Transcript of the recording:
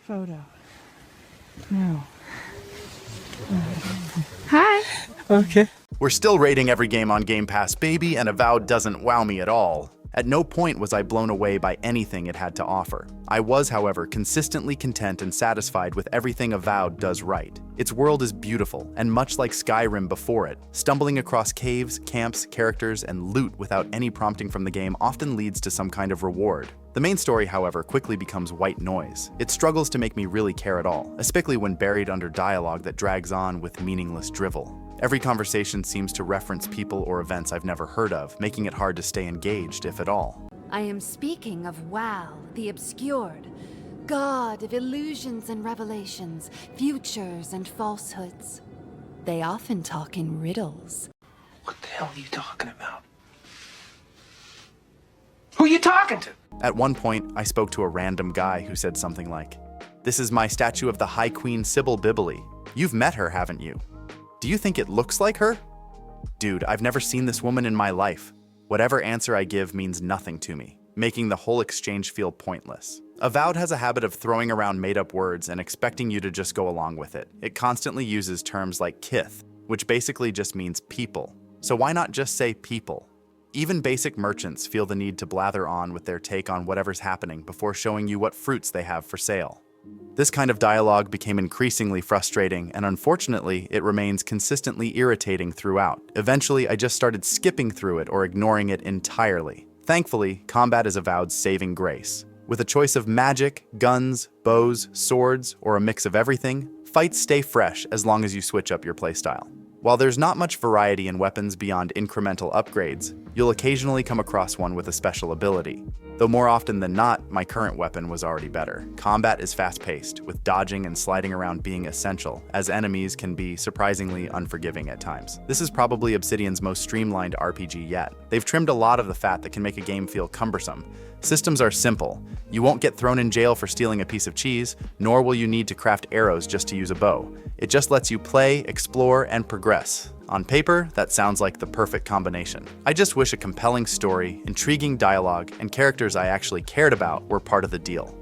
Photo. No. Hi. Okay. We're still rating every game on Game Pass, baby, and Avowed doesn't wow me at all. At no point was I blown away by anything it had to offer. I was, however, consistently content and satisfied with everything Avowed does right. Its world is beautiful, and much like Skyrim before it, stumbling across caves, camps, characters, and loot without any prompting from the game often leads to some kind of reward. The main story, however, quickly becomes white noise. It struggles to make me really care at all, especially when buried under dialogue that drags on with meaningless drivel. Every conversation seems to reference people or events I've never heard of, making it hard to stay engaged, if at all. I am speaking of Wow, the Obscured, god of illusions and revelations, futures and falsehoods. They often talk in riddles. What the hell are you talking about? Who are you talking to? At one point, I spoke to a random guy who said something like, "This is my statue of the High Queen Sybil Bibbly. You've met her, haven't you? Do you think it looks like her?" Dude, I've never seen this woman in my life. Whatever answer I give means nothing to me, making the whole exchange feel pointless. Avowed has a habit of throwing around made-up words and expecting you to just go along with it. It constantly uses terms like kith, which basically just means people. So why not just say people? Even basic merchants feel the need to blather on with their take on whatever's happening before showing you what fruits they have for sale. This kind of dialogue became increasingly frustrating, and unfortunately, it remains consistently irritating throughout. Eventually, I just started skipping through it or ignoring it entirely. Thankfully, combat is Avowed's saving grace. With a choice of magic, guns, bows, swords, or a mix of everything, fights stay fresh as long as you switch up your playstyle. While there's not much variety in weapons beyond incremental upgrades, you'll occasionally come across one with a special ability. Though more often than not, my current weapon was already better. Combat is fast-paced, with dodging and sliding around being essential, as enemies can be surprisingly unforgiving at times. This is probably Obsidian's most streamlined RPG yet. They've trimmed a lot of the fat that can make a game feel cumbersome. Systems are simple. You won't get thrown in jail for stealing a piece of cheese, nor will you need to craft arrows just to use a bow. It just lets you play, explore, and progress. On paper, that sounds like the perfect combination. I just wish a compelling story, intriguing dialogue, and characters I actually cared about were part of the deal.